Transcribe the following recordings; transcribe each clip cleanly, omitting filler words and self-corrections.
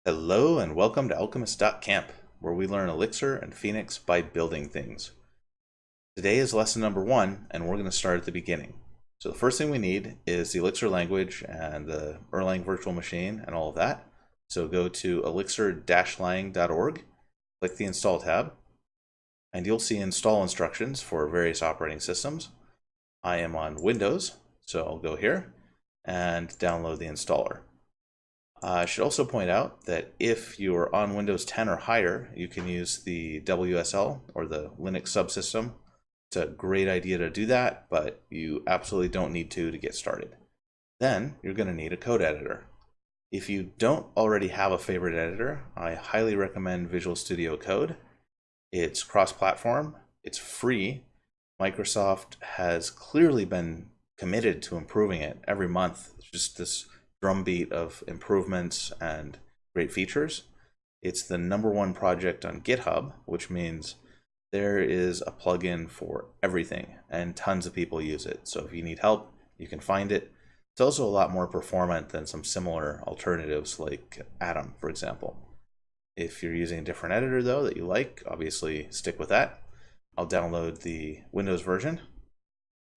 Hello and welcome to Alchemist.Camp, where we learn Elixir and Phoenix by building things. Today is lesson number 1, and we're going to start at the beginning. So the first thing we need is the Elixir language and the Erlang virtual machine and all of that. So go to Elixir-lang.org, click the Install tab, and you'll see install instructions for various operating systems. I am on Windows, so I'll go here and download the installer. I should also point out that if you are on Windows 10 or higher, you can use the WSL or the Linux subsystem. It's a great idea to do that, but you absolutely don't need to get started. Then you're going to need a code editor. If you don't already have a favorite editor, I highly recommend Visual Studio Code. It's cross-platform, it's free. Microsoft has clearly been committed to improving it every month. It's just this drumbeat of improvements and great features. It's the #1 project on GitHub, which means there is a plugin for everything and tons of people use it. So if you need help, you can find it. It's also a lot more performant than some similar alternatives like Atom, for example. If you're using a different editor though that you like, obviously stick with that. I'll download the Windows version.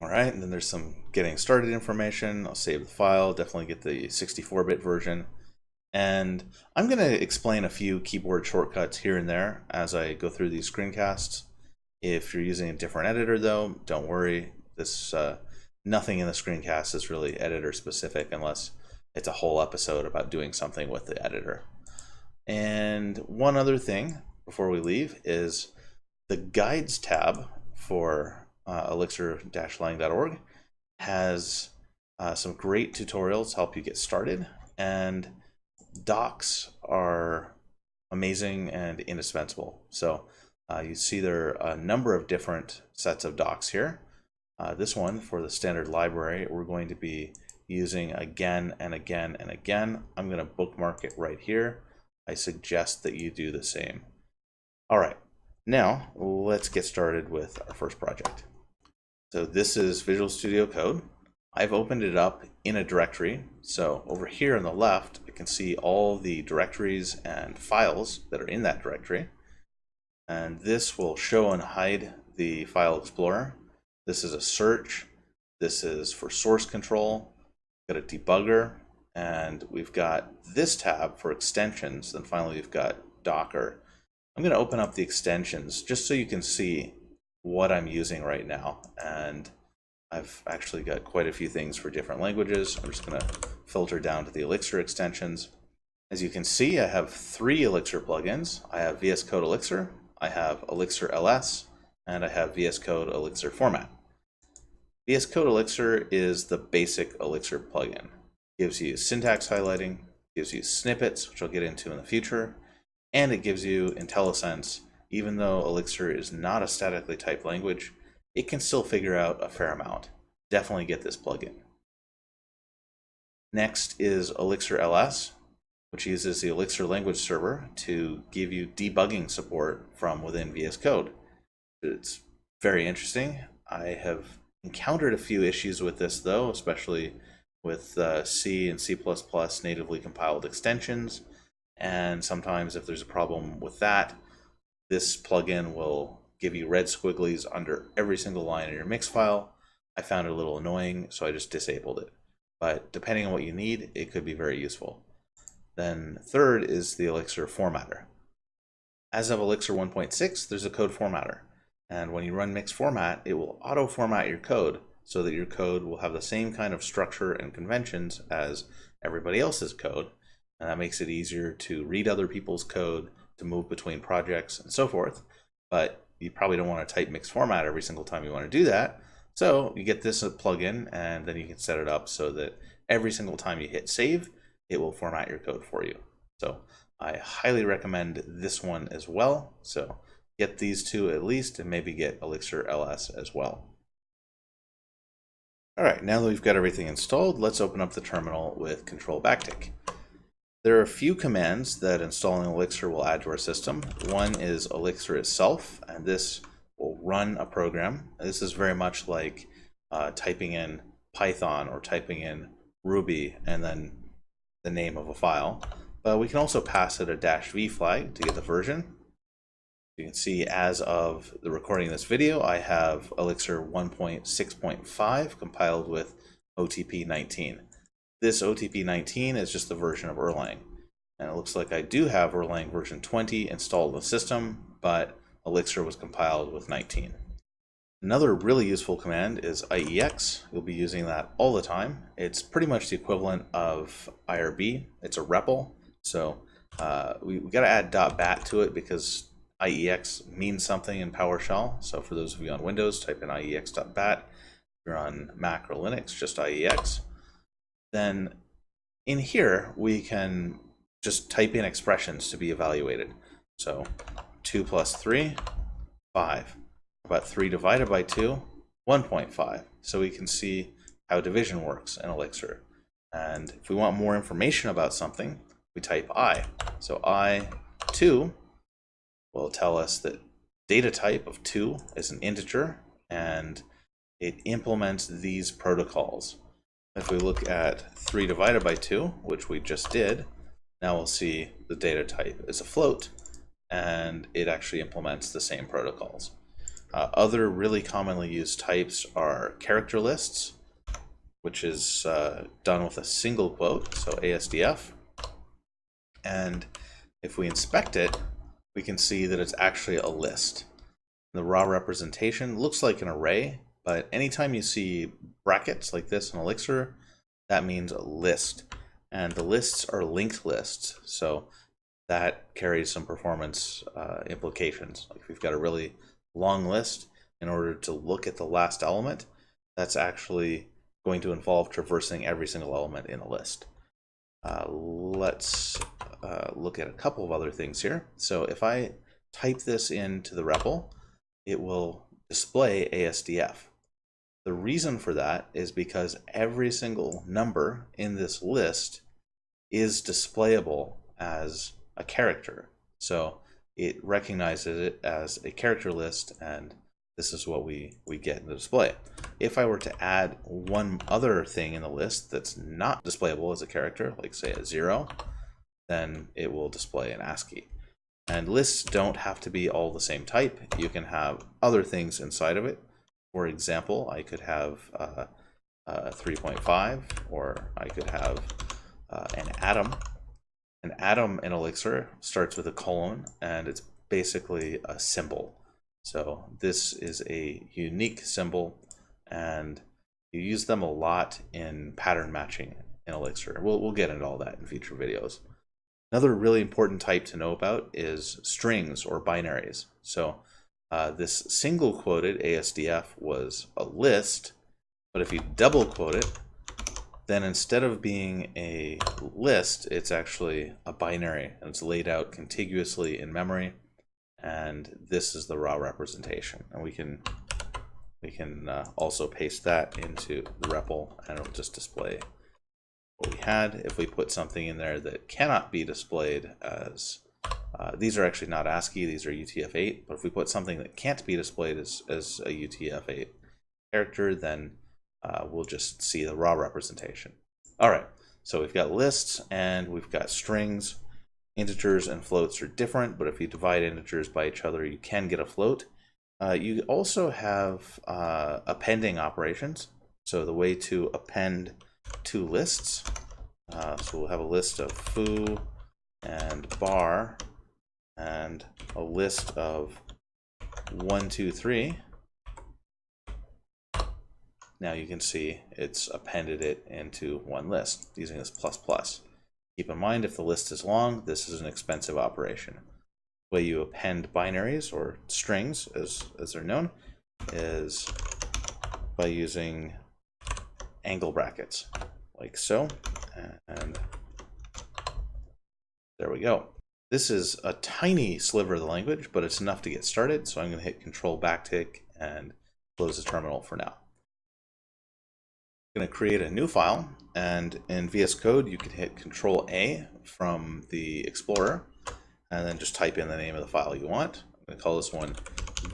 All right, and then there's some getting started information. I'll save the file, definitely get the 64-bit version. And I'm going to explain a few keyboard shortcuts here and there as I go through these screencasts. If you're using a different editor though, don't worry. Nothing in the screencast is really editor specific unless it's a whole episode about doing something with the editor. And one other thing before we leave is the Guides tab for Elixir-lang.org has some great tutorials to help you get started, and docs are amazing and indispensable. So you see there are a number of different sets of docs here. This one for the standard library we're going to be using again and again and again. I'm going to bookmark it right here. I suggest that you do the same. All right, now let's get started with our first project. So this is Visual Studio Code. I've opened it up in a directory. So over here on the left, I can see all the directories and files that are in that directory. And this will show and hide the file explorer. This is a search. This is for source control. Got a debugger. And we've got this tab for extensions. Then finally, we've got Docker. I'm going to open up the extensions just so you can see what I'm using right now, and I've actually got quite a few things for different languages. I'm just going to filter down to the Elixir extensions. As you can see, I have 3 Elixir plugins. I have VS Code Elixir, I have Elixir-ls, and I have VS Code Elixir Format. VS Code Elixir is the basic Elixir plugin. It gives you syntax highlighting, gives you snippets, which I'll get into in the future, and it gives you IntelliSense. Even though Elixir is not a statically typed language, it can still figure out a fair amount. Definitely get this plugin. Next is Elixir-ls, which uses the Elixir language server to give you debugging support from within VS Code. It's very interesting. I have encountered a few issues with this though, especially with C and C++ natively compiled extensions. And sometimes if there's a problem with that, this plugin will give you red squigglies under every single line in your mix file. I found it a little annoying, so I just disabled it. But depending on what you need, it could be very useful. Then third is the Elixir formatter. As of Elixir 1.6, there's a code formatter. And when you run mix format, it will auto-format your code so that your code will have the same kind of structure and conventions as everybody else's code. And that makes it easier to read other people's code, to move between projects and so forth. But you probably don't want to type mix format every single time you want to do that. So you get this plugin, and then you can set it up so that every single time you hit save, it will format your code for you. So I highly recommend this one as well. So get these two at least, and maybe get Elixir-ls as well. All right, now that we've got everything installed, let's open up the terminal with Control Backtick. There are a few commands that installing Elixir will add to our system. One is Elixir itself, and this will run a program. This is very much like typing in Python or typing in Ruby and then the name of a file. but we can also pass it a -v flag to get the version. You can see as of the recording of this video, I have Elixir 1.6.5 compiled with OTP 19. This OTP 19 is just the version of Erlang. And it looks like I do have Erlang version 20 installed in the system, but Elixir was compiled with 19. Another really useful command is IEX. You'll be using that all the time. It's pretty much the equivalent of IRB. It's a REPL. So we got to add .bat to it because IEX means something in PowerShell. So for those of you on Windows, type in IEX.bat. If you're on Mac or Linux, just IEX. Then in here, we can just type in expressions to be evaluated. So 2 plus 3, 5. About 3 divided by 2, 1.5. So we can see how division works in Elixir. And if we want more information about something, we type I. So I2 will tell us that data type of 2 is an integer, and it implements these protocols. If we look at 3 divided by 2, which we just did, now we'll see the data type is a float, and it actually implements the same protocols. Other really commonly used types are character lists, which is done with a single quote, so ASDF. And if we inspect it, we can see that it's actually a list. The raw representation looks like an array, but anytime you see brackets like this in Elixir, that means a list. And the lists are linked lists, so that carries some performance implications. Like if we've got a really long list, in order to look at the last element, that's actually going to involve traversing every single element in a list. Let's look at a couple of other things here. So if I type this into the REPL, it will display ASDF. The reason for that is because every single number in this list is displayable as a character. So it recognizes it as a character list, and this is what we get in the display. If I were to add one other thing in the list that's not displayable as a character, like say a 0, then it will display an ASCII. And lists don't have to be all the same type. You can have other things inside of it. For example, I could have 3.5, or I could have an atom. An atom in Elixir starts with a colon, and it's basically a symbol. So this is a unique symbol, and you use them a lot in pattern matching in Elixir. We'll get into all that in future videos. Another really important type to know about is strings or binaries. So this single quoted ASDF was a list, but if you double quote it, then instead of being a list, it's actually a binary, and it's laid out contiguously in memory, and this is the raw representation. And we can also paste that into the REPL, and it'll just display what we had. If we put something in there that cannot be displayed as, these are actually not ASCII, these are UTF-8, but if we put something that can't be displayed as a UTF-8 character, then we'll just see the raw representation. All right, so we've got lists and we've got strings. Integers and floats are different, but if you divide integers by each other, you can get a float. You also have appending operations. So the way to append two lists, so we'll have a list of foo and bar and a list of 1, 2, 3. Now you can see it's appended it into one list using this ++. Keep in mind, if the list is long, this is an expensive operation. The way you append binaries, or strings as they're known, is by using angle brackets, like so, and there we go. This is a tiny sliver of the language, but it's enough to get started, so I'm going to hit Control backtick and close the terminal for now. I'm going to create a new file, and in VS Code you can hit Control A from the Explorer and then just type in the name of the file you want. I'm going to call this one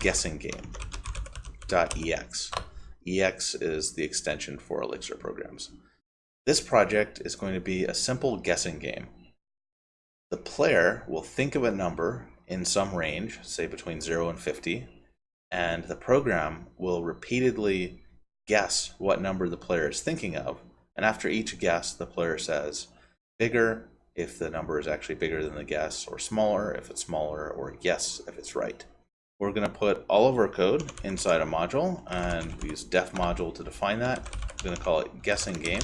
guessinggame.ex. EX is the extension for Elixir programs. This project is going to be a simple guessing game. the player will think of a number in some range, say between 0 and 50, and the program will repeatedly guess what number the player is thinking of. And after each guess, the player says bigger if the number is actually bigger than the guess, or smaller if it's smaller, or yes if it's right. We're going to put all of our code inside a module, and we use def module to define that. I'm going to call it guessing game.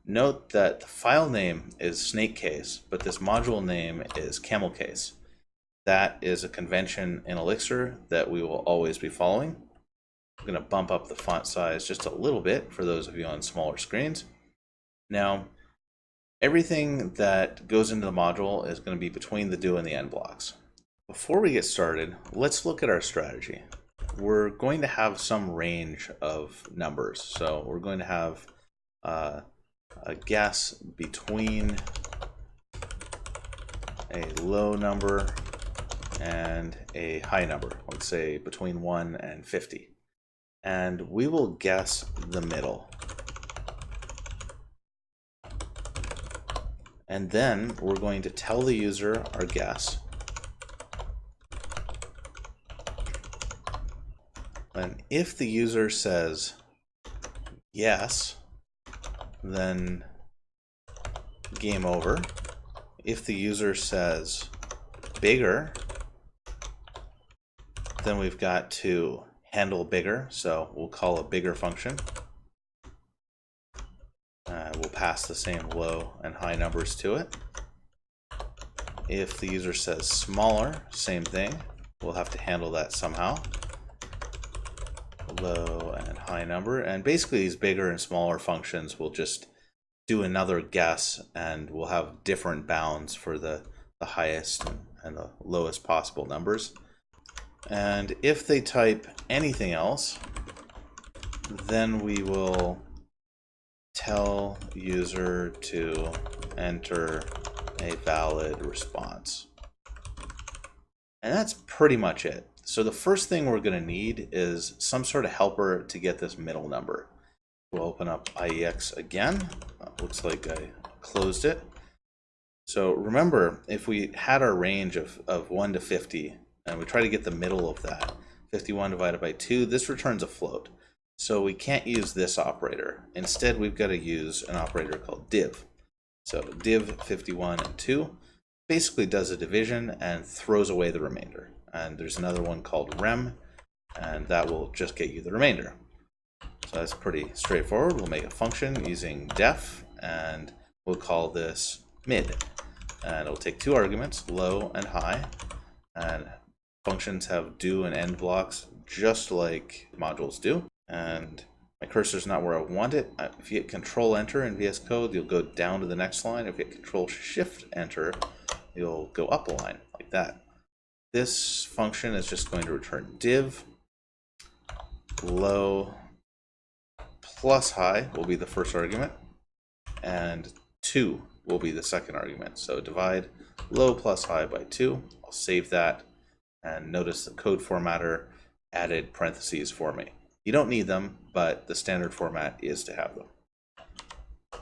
Note that the file name is snake case, but this module name is camel case. That is a convention in Elixir that we will always be following. I'm going to bump up the font size just a little bit for those of you on smaller screens. Now, everything that goes into the module is going to be between the do and the end blocks. Before we get started, let's look at our strategy. We're going to have some range of numbers. So we're going to have a guess between a low number and a high number, let's say between 1 and 50. And we will guess the middle. And then we're going to tell the user our guess. And if the user says yes, then game over. If the user says bigger, then we've got to handle bigger, so we'll call a bigger function. We'll pass the same low and high numbers to it. If the user says smaller, same thing. We'll have to handle that somehow. Low and high number. And basically these bigger and smaller functions will just do another guess, and we'll have different bounds for the highest and the lowest possible numbers. And if they type anything else, then we will tell user to enter a valid response. And that's pretty much it. So the first thing we're going to need is some sort of helper to get this middle number. We'll open up IEX again. Looks like I closed it. So remember, if we had our range of 1 to 50, and we try to get the middle of that, 51 divided by 2, this returns a float. So we can't use this operator. Instead, we've got to use an operator called div. So div 51 and 2 basically does a division and throws away the remainder. And there's another one called rem, and that will just get you the remainder. So that's pretty straightforward. We'll make a function using def, and we'll call this mid. And it'll take 2 arguments, low and high. And functions have do and end blocks just like modules do. And my cursor's not where I want it. If you hit Control Enter in VS Code, you'll go down to the next line. If you hit Control Shift Enter, you'll go up a line like that. This function is just going to return div low plus high will be the first argument, and 2 will be the second argument. So divide low plus high by 2. I'll save that, and notice the code formatter added parentheses for me. You don't need them, but the standard format is to have them.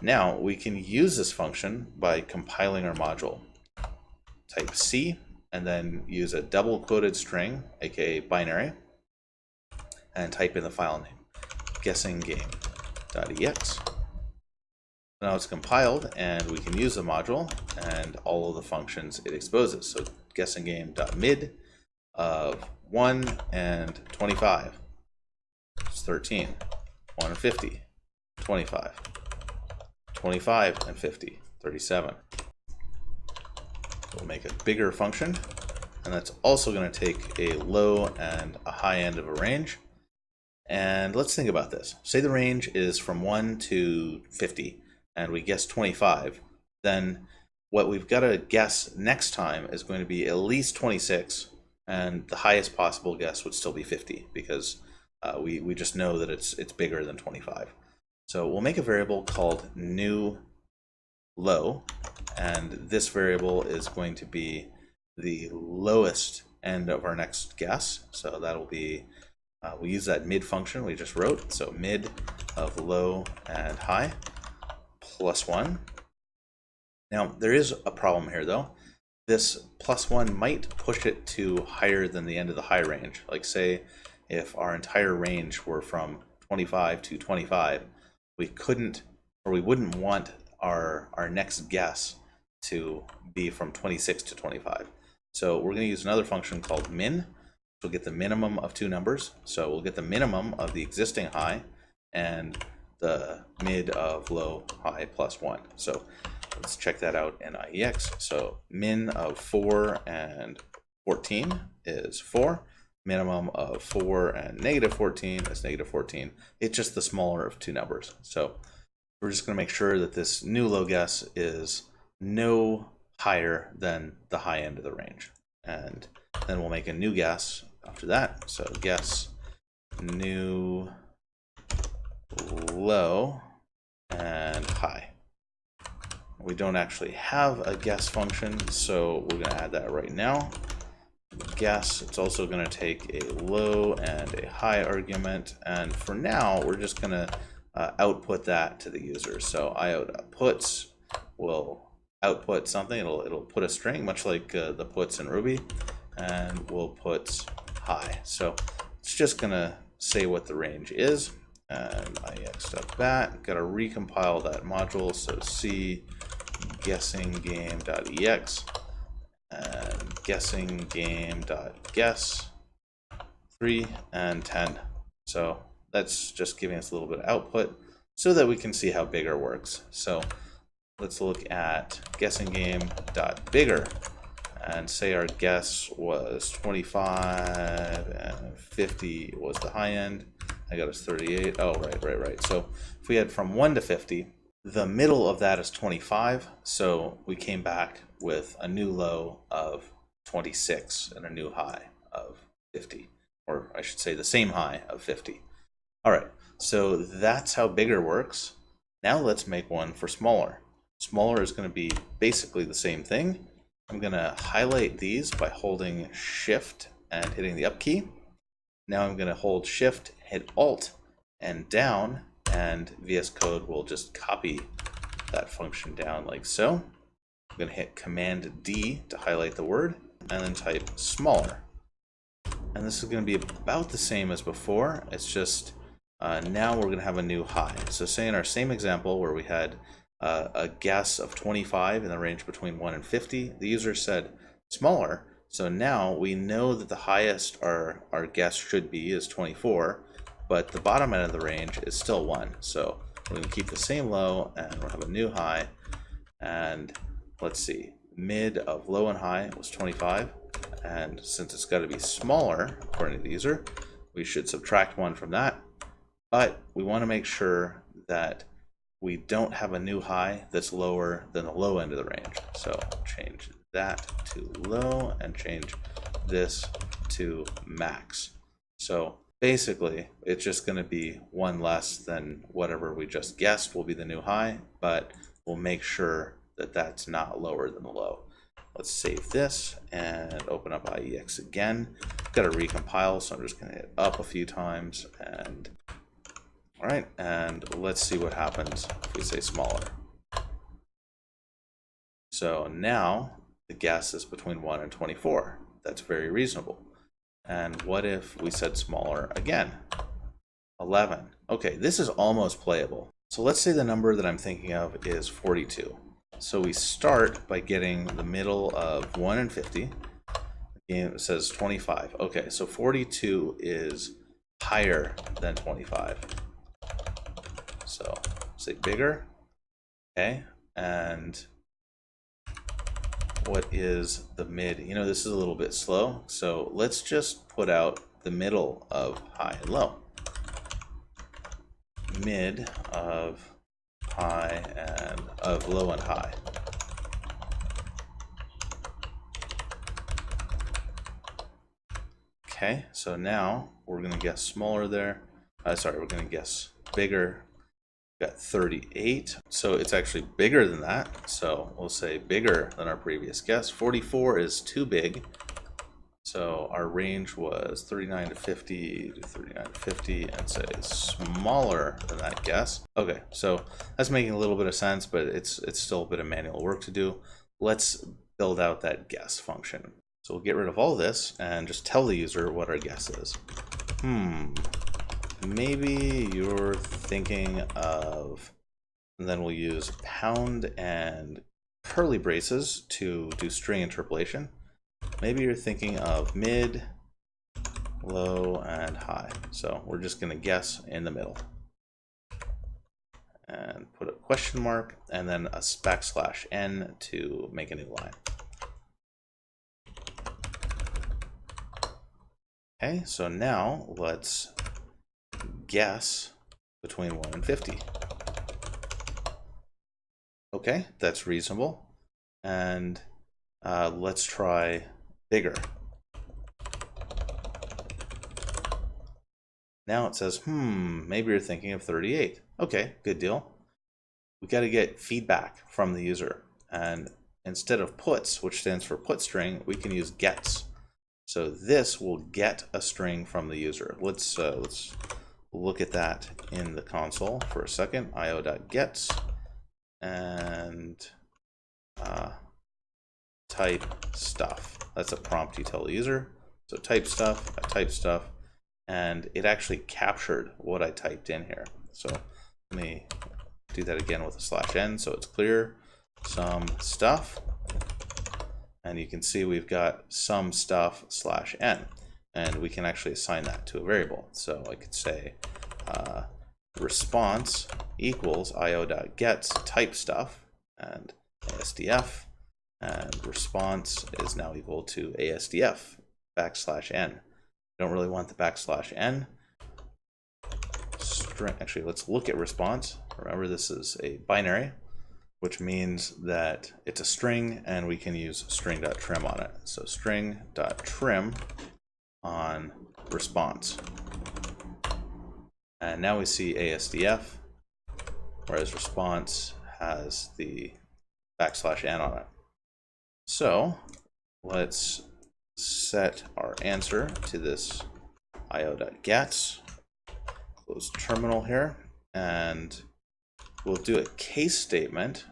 Now we can use this function by compiling our module. Type C and then use a double quoted string, aka binary, and type in the file name, guessinggame.ex. Now it's compiled, and we can use the module and all of the functions it exposes. So guessinggame.mid of 1 and 25. It's 13, 1 and 50, 25, 25 and 50, 37. We'll make a bigger function, and that's also going to take a low and a high end of a range. And let's think about this. Say the range is from 1 to 50, and we guess 25. Then what we've got to guess next time is going to be at least 26, and the highest possible guess would still be 50, because we just know that it's bigger than 25. So we'll make a variable called new low, and this variable is going to be the lowest end of our next guess. So that'll be, we use that mid function we just wrote, so mid of low and high plus 1. Now there is a problem here though. this +1 might push it to higher than the end of the high range. Like say if our entire range were from 25 to 25, we couldn't, or we wouldn't want our next guess to be from 26 to 25. So we're going to use another function called min. We'll get the minimum of two numbers. So we'll get the minimum of the existing high and the mid of low high +1. So let's check that out in IEX. So min of 4 and 14 is 4. Minimum of 4 and -14 is -14. It's just the smaller of two numbers. So we're just going to make sure that this new low guess is no higher than the high end of the range. And then we'll make a new guess after that. So guess new low and high. We don't actually have a guess function, so we're going to add that right now. Guess, it's also going to take a low and a high argument, and for now we're just going to output that to the user. So iota puts will output something. It'll put a string, much like the puts in Ruby, and we'll put high. So it's just going to say what the range is. And ix.bat, got to recompile that module. So c guessing game.ex and guessing game.guess 3 and 10. So that's just giving us a little bit of output so that we can see how bigger works. So let's look at guessing game.bigger and say our guess was 25 and 50 was the high end. I got us 38. Oh, right. So if we had from 1 to 50, the middle of that is 25. So we came back with a new low of 26 and a new high of 50, or I should say the same high of 50. All right, so that's how bigger works. Now let's make one for smaller. Smaller is going to be basically the same thing. I'm going to highlight these by holding Shift and hitting the up key. Now I'm going to hold Shift, hit Alt and down, and VS Code will just copy that function down like so. I'm going to hit Command D to highlight the word and then type smaller. And this is going to be about the same as before. It's just now we're going to have a new high. So say in our same example where we had a guess of 25 in the range between 1 and 50, the user said smaller. So now we know that the highest our guess should be is 24, but the bottom end of the range is still 1. So we're going to keep the same low and we'll have a new high. And let's see, mid of low and high was 25. And since it's got to be smaller, according to the user, we should subtract 1 from that. But we want to make sure that we don't have a new high that's lower than the low end of the range. So change that to low and change this to max. So basically, it's just going to be 1 less than whatever we just guessed will be the new high, but we'll make sure that that's not lower than the low. Let's save this and open up IEX again. Got to recompile, so I'm just going to hit up a few times. And all right, and let's see what happens if we say smaller. So now the guess is between 1 and 24. That's very reasonable. And what if we said smaller again? 11. Okay, this is almost playable. So let's say the number that I'm thinking of is 42. So we start by getting the middle of 1 and 50. Again, it says 25. Okay, so 42 is higher than 25. So say bigger. Okay, and what is the mid? You know, this is a little bit slow, so let's just put out the middle of high and low. Mid of high and of low and high. Okay, so now we're going to guess smaller there. Sorry, we're going to guess bigger. Got 38, so it's actually bigger than that. So we'll say bigger than our previous guess. 44 is too big. So our range was 39 to 50 to 39 to 50, and say smaller than that guess. Okay, so that's making a little bit of sense, but it's still a bit of manual work to do. Let's build out that guess function. So we'll get rid of all this and just tell the user what our guess is. Maybe you're thinking of, and then we'll use pound and curly braces to do string interpolation. Maybe you're thinking of mid, low, and high. So we're just going to guess in the middle. And put a question mark and then a \n to make a new line. Okay, so now let's guess between 1 and 50. Okay, that's reasonable. And let's try bigger. Now it says, maybe you're thinking of 38. Okay, good deal. We got to get feedback from the user. And instead of puts, which stands for put string, we can use gets. So this will get a string from the user. Let's look at that in the console for a second. io.gets and type stuff. That's a prompt you tell the user. So type stuff, I type stuff, and it actually captured what I typed in here. So let me do that again with a /n so it's clear. Some stuff, and you can see we've got some stuff /n, and we can actually assign that to a variable. So I could say response equals io.gets type stuff and ASDF, and response is now equal to ASDF \n. Don't really want the \n. String, actually, let's look at response. Remember, this is a binary, which means that it's a string, and we can use string.trim on it. So string.trim on response. And now we see ASDF, whereas response has the \n on it. So let's set our answer to this io.gets, close terminal here, and we'll do a case statement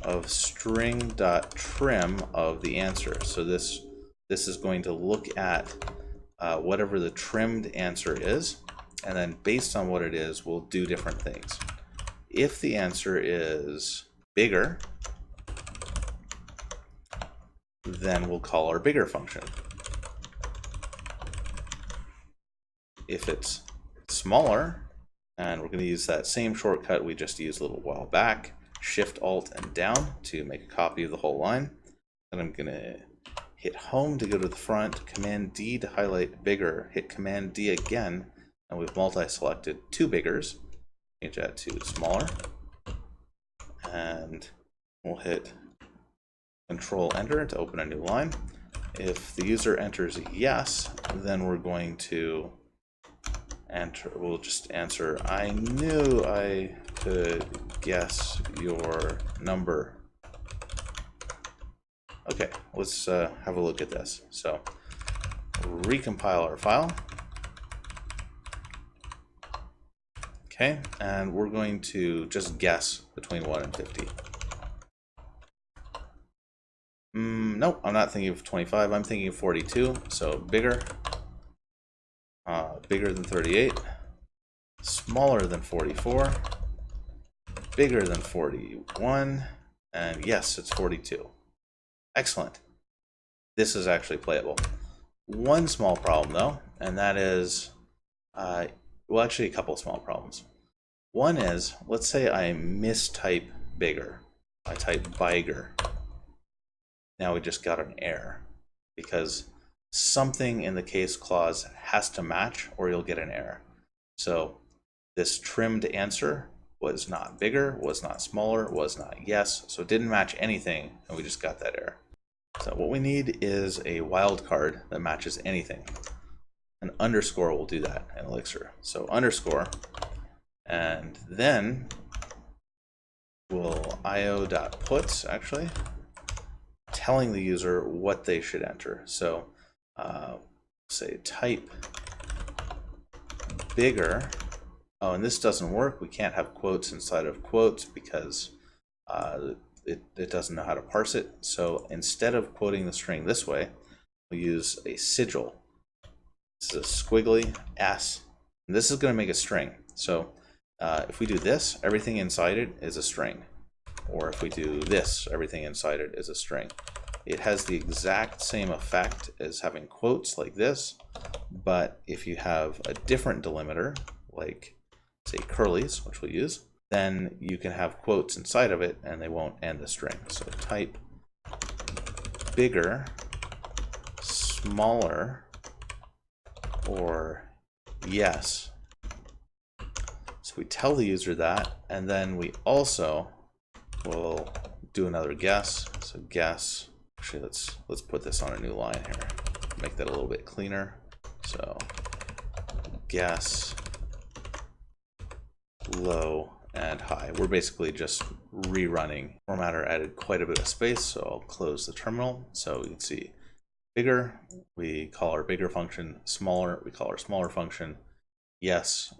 of string.trim of the answer. So this is going to look at whatever the trimmed answer is, and then based on what it is, we'll do different things. If the answer is bigger, then we'll call our bigger function. If it's smaller, and we're going to use that same shortcut we just used a little while back, Shift Alt and down to make a copy of the whole line. Then I'm going to hit Home to go to the front, Command D to highlight bigger, hit Command D again, and we've multi-selected two biggers. Change that to smaller, and we'll hit Control Enter to open a new line. If the user enters yes, then we're going to enter, we'll just answer, I knew I could guess your number. Okay, let's have a look at this. So recompile our file. Okay, and we're going to just guess between 1 and 50. Nope, I'm not thinking of 25, I'm thinking of 42, so bigger. Bigger than 38, smaller than 44, bigger than 41, and yes, it's 42. Excellent. This is actually playable. One small problem though, and that is, well, actually a couple of small problems. One is, let's say I mistype bigger. I type bigger. Now we just got an error because something in the case clause has to match or you'll get an error. So this trimmed answer was not bigger, was not smaller, was not yes, so it didn't match anything, and we just got that error. So what we need is a wildcard that matches anything. An underscore will do that in Elixir. So underscore, and then we'll io.puts, actually, telling the user what they should enter. So say type bigger. Oh, and this doesn't work. We can't have quotes inside of quotes because it doesn't know how to parse it. So instead of quoting the string this way, we use a sigil. This is a squiggly S, and this is going to make a string. So if we do this, everything inside it is a string. Or if we do this, everything inside it is a string. It has the exact same effect as having quotes like this, but if you have a different delimiter, like say curlies, which we'll use, then you can have quotes inside of it and they won't end the string. So type bigger, smaller, or yes. So we tell the user that, and then we also will do another guess. So guess, actually let's put this on a new line here, make that a little bit cleaner. So guess low and high. We're basically just rerunning. Formatter added quite a bit of space, so I'll close the terminal. So you can see bigger, we call our bigger function. Smaller, we call our smaller function. Yes,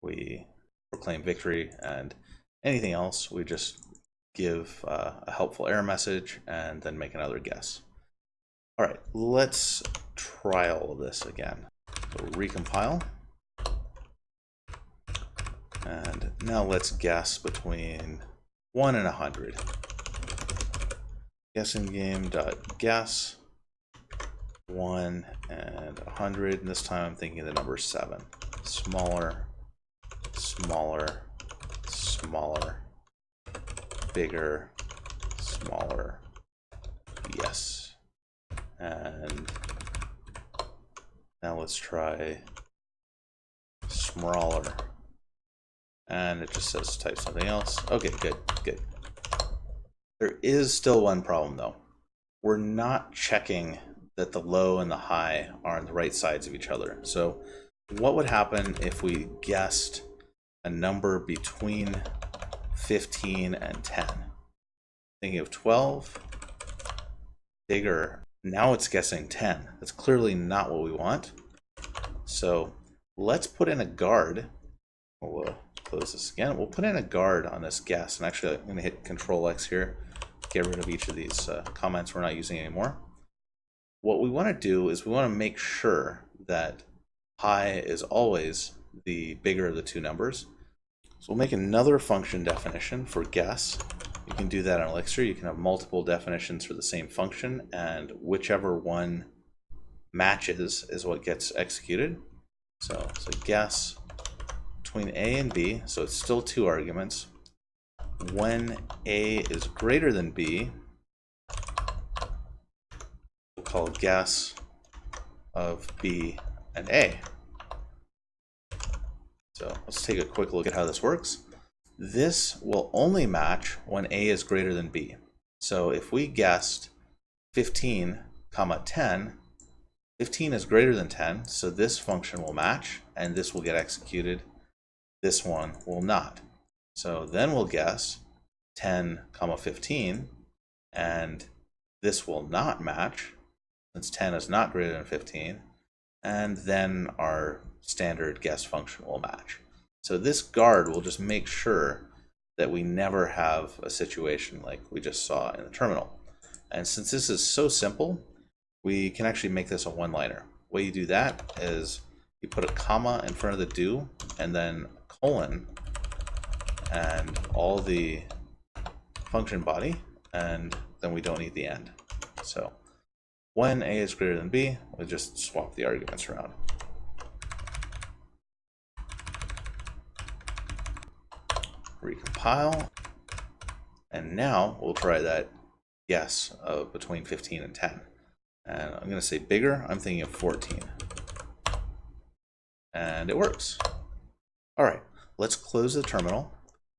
we proclaim victory, and anything else we just give a helpful error message and then make another guess. All right, let's try all of this again. So recompile. And now let's guess between 1 and 100. Guessing game.guess 1 and 100. And this time I'm thinking the number 7. Smaller, smaller, smaller, bigger, smaller, yes. And now let's try smaller. And it just says type something else. Okay, good, good. There is still one problem though. We're not checking that the low and the high are on the right sides of each other. So what would happen if we guessed a number between 15 and 10? Thinking of 12, bigger. Now it's guessing 10. That's clearly not what we want. So let's put in a guard. We'll close this again. We'll put in a guard on this guess. And actually, I'm going to hit Control-X here, get rid of each of these comments we're not using anymore. What we want to do is we want to make sure that high is always the bigger of the two numbers. So we'll make another function definition for guess. You can do that on Elixir. You can have multiple definitions for the same function, and whichever one matches is what gets executed. So guess between A and B, so it's still two arguments. When A is greater than B, we'll call guess of B and A. So let's take a quick look at how this works. This will only match when A is greater than B. So if we guessed 15, 10, 15 is greater than 10, so this function will match and this will get executed. This one will not. So then we'll guess 10, 15, and this will not match since 10 is not greater than 15, and then our standard guess function will match. So this guard will just make sure that we never have a situation like we just saw in the terminal. And since this is so simple, we can actually make this a one-liner. The way you do that is you put a comma in front of the do, and then colon, and all the function body, and then we don't need the end. So when A is greater than B, we just swap the arguments around. Recompile, and now we'll try that guess of between 15 and 10. And I'm going to say bigger, I'm thinking of 14. And it works. All right, let's close the terminal,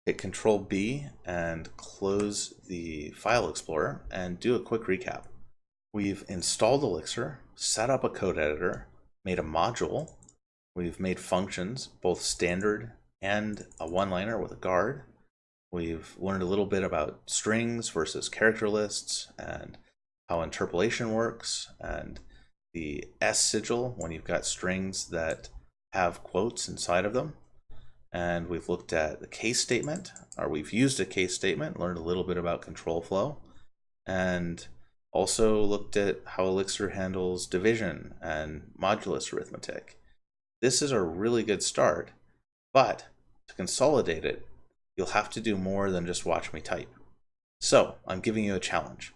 hit Control B and close the File Explorer and do a quick recap. We've installed Elixir, set up a code editor, made a module, we've made functions, both standard and a one-liner with a guard. We've learned a little bit about strings versus character lists and how interpolation works, and the S sigil when you've got strings that have quotes inside of them. and we've looked at the case statement, or we've used a case statement, learned a little bit about control flow, and also looked at how Elixir handles division and modulus arithmetic. This is a really good start, but to consolidate it, you'll have to do more than just watch me type. So I'm giving you a challenge.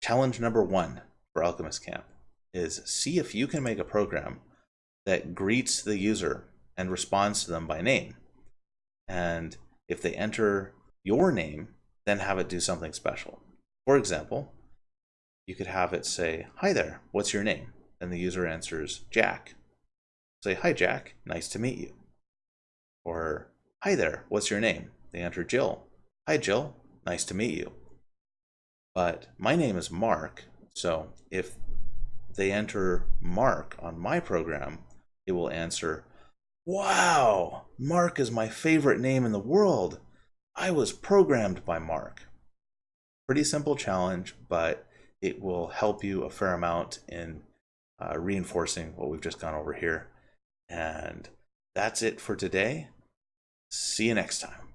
Challenge number 1 for Alchemist.Camp is see if you can make a program that greets the user and responds to them by name. And if they enter your name, then have it do something special. For example, you could have it say, "Hi there, what's your name?" And the user answers, "Jack." Say, "Hi Jack, nice to meet you." Or, "Hi there, what's your name?" They enter Jill. "Hi Jill, nice to meet you." But my name is Mark, so if they enter Mark on my program, it will answer, "Wow, Mark is my favorite name in the world. I was programmed by Mark." Pretty simple challenge, but it will help you a fair amount in reinforcing what we've just gone over here. And that's it for today. See you next time.